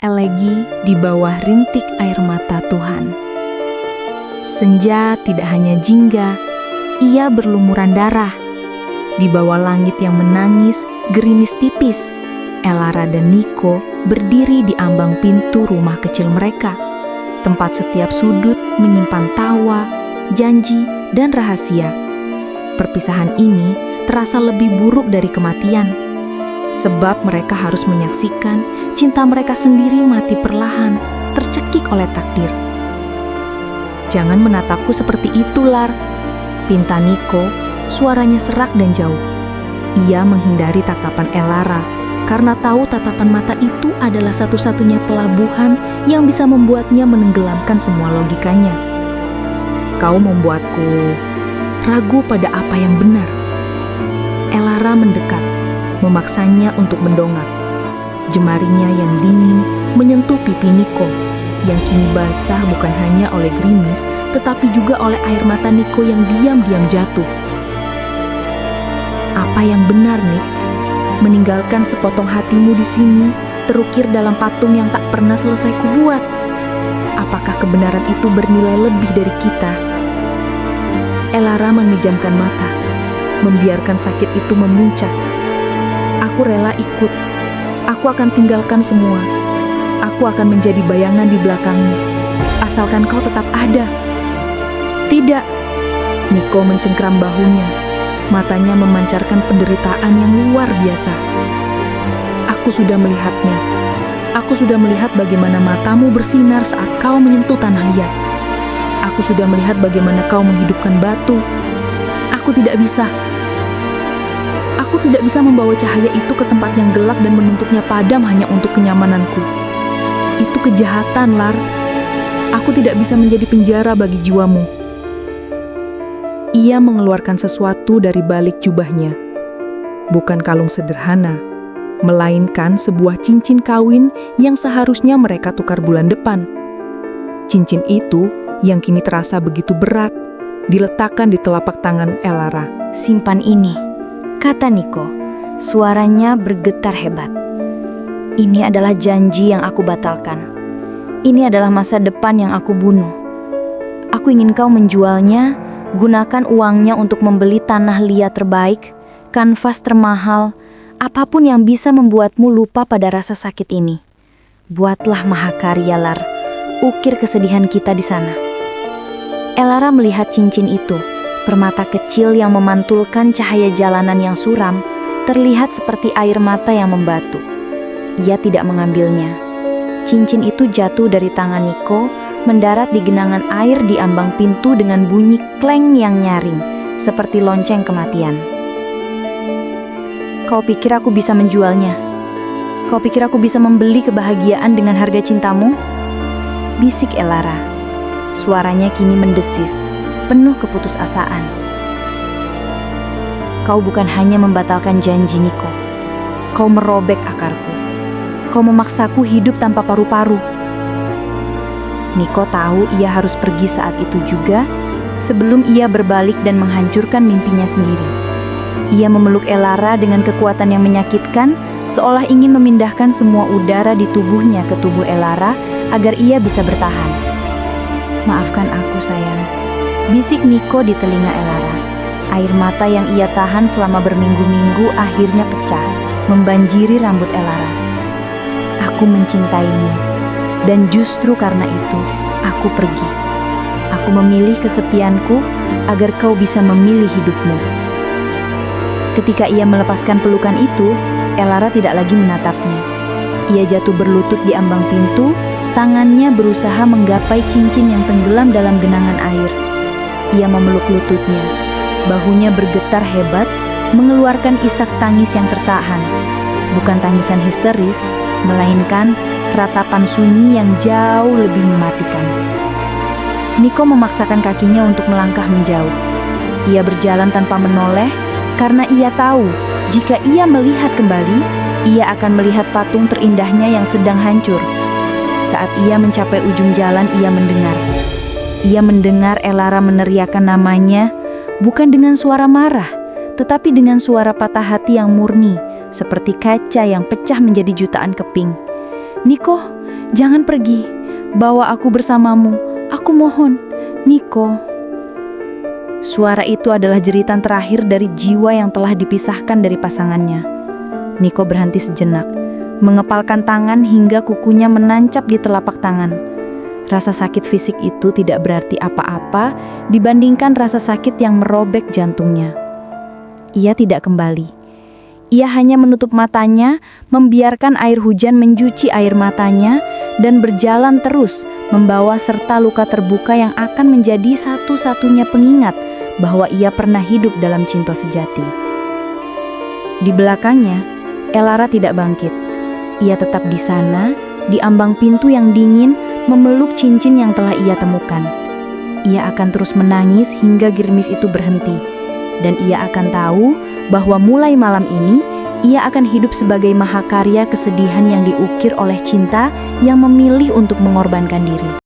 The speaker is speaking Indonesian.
Elegi di bawah rintik air mata Tuhan. Senja tidak hanya jingga, ia berlumuran darah. Di bawah langit yang menangis, gerimis tipis, Elara dan Niko berdiri di ambang pintu rumah kecil mereka. Tempat setiap sudut menyimpan tawa, janji, dan rahasia. Perpisahan ini terasa lebih buruk dari kematian. Sebab mereka harus menyaksikan cinta mereka sendiri mati perlahan, tercekik oleh takdir. "Jangan menatapku seperti itu, Lar," pinta Niko, suaranya serak dan jauh. Ia menghindari tatapan Elara, karena tahu tatapan mata itu adalah satu-satunya pelabuhan yang bisa membuatnya menenggelamkan semua logikanya. "Kau membuatku ragu pada apa yang benar." Elara mendekat, memaksanya untuk mendongak. Jemarinya yang dingin menyentuh pipi Niko, yang kini basah bukan hanya oleh gerimis, tetapi juga oleh air mata Niko yang diam-diam jatuh. "Apa yang benar, Nik? Meninggalkan sepotong hatimu di sini, terukir dalam patung yang tak pernah selesai kubuat. Apakah kebenaran itu bernilai lebih dari kita?" Elara memejamkan mata, membiarkan sakit itu memuncak. "Aku rela ikut. Aku akan tinggalkan semua. Aku akan menjadi bayangan di belakangmu, asalkan kau tetap ada." "Tidak." Niko mencengkram bahunya, matanya memancarkan penderitaan yang luar biasa. "Aku sudah melihatnya. Aku sudah melihat bagaimana matamu bersinar saat kau menyentuh tanah liat. Aku sudah melihat bagaimana kau menghidupkan batu. Aku tidak bisa. Aku tidak bisa membawa cahaya itu ke tempat yang gelap dan menuntutnya padam hanya untuk kenyamananku. Itu kejahatan, Lar. Aku tidak bisa menjadi penjara bagi jiwamu." Ia mengeluarkan sesuatu dari balik jubahnya. Bukan kalung sederhana, melainkan sebuah cincin kawin yang seharusnya mereka tukar bulan depan. Cincin itu yang kini terasa begitu berat, diletakkan di telapak tangan Elara. "Simpan ini," kata Niko, suaranya bergetar hebat. "Ini adalah janji yang aku batalkan. Ini adalah masa depan yang aku bunuh. Aku ingin kau menjualnya, gunakan uangnya untuk membeli tanah liat terbaik, kanvas termahal, apapun yang bisa membuatmu lupa pada rasa sakit ini. Buatlah mahakarya, Lar. Ukir kesedihan kita di sana." Elara melihat cincin itu. Permata kecil yang memantulkan cahaya jalanan yang suram, terlihat seperti air mata yang membatu. Ia tidak mengambilnya. Cincin itu jatuh dari tangan Niko, mendarat di genangan air di ambang pintu dengan bunyi kleng yang nyaring, seperti lonceng kematian. "Kau pikir aku bisa menjualnya? Kau pikir aku bisa membeli kebahagiaan dengan harga cintamu?" bisik Elara. Suaranya kini mendesis, penuh keputusasaan. "Kau bukan hanya membatalkan janji, Niko. Kau merobek akarku. Kau memaksaku hidup tanpa paru-paru." Niko tahu ia harus pergi saat itu juga, sebelum ia berbalik dan menghancurkan mimpinya sendiri. Ia memeluk Elara dengan kekuatan yang menyakitkan, seolah ingin memindahkan semua udara di tubuhnya ke tubuh Elara agar ia bisa bertahan. "Maafkan aku, sayang," bisik Niko di telinga Elara. Air mata yang ia tahan selama berminggu-minggu akhirnya pecah, membanjiri rambut Elara. "Aku mencintaimu, dan justru karena itu, aku pergi. Aku memilih kesepianku agar kau bisa memilih hidupmu." Ketika ia melepaskan pelukan itu, Elara tidak lagi menatapnya. Ia jatuh berlutut di ambang pintu, tangannya berusaha menggapai cincin yang tenggelam dalam genangan air. Ia memeluk lututnya, bahunya bergetar hebat, mengeluarkan isak tangis yang tertahan. Bukan tangisan histeris, melainkan ratapan sunyi yang jauh lebih mematikan. Niko memaksakan kakinya untuk melangkah menjauh. Ia berjalan tanpa menoleh, karena ia tahu jika ia melihat kembali, ia akan melihat patung terindahnya yang sedang hancur. Saat ia mencapai ujung jalan, ia mendengar. Ia mendengar Elara meneriakkan namanya, bukan dengan suara marah, tetapi dengan suara patah hati yang murni, seperti kaca yang pecah menjadi jutaan keping. "Niko, Jangan pergi, bawa aku bersamamu, aku mohon, Niko." Suara itu adalah jeritan terakhir dari jiwa yang telah dipisahkan dari pasangannya. Niko berhenti sejenak, mengepalkan tangan hingga kukunya menancap di telapak tangan. Rasa sakit fisik itu tidak berarti apa-apa dibandingkan rasa sakit yang merobek jantungnya. Ia tidak kembali. Ia hanya menutup matanya, membiarkan air hujan mencuci air matanya, dan berjalan terus membawa serta luka terbuka yang akan menjadi satu-satunya pengingat bahwa ia pernah hidup dalam cinta sejati. Di belakangnya, Elara tidak bangkit. Ia tetap di sana, di ambang pintu yang dingin, memeluk cincin yang telah ia temukan. Ia akan terus menangis hingga gerimis itu berhenti, dan ia akan tahu bahwa mulai malam ini, ia akan hidup sebagai mahakarya kesedihan yang diukir oleh cinta yang memilih untuk mengorbankan diri.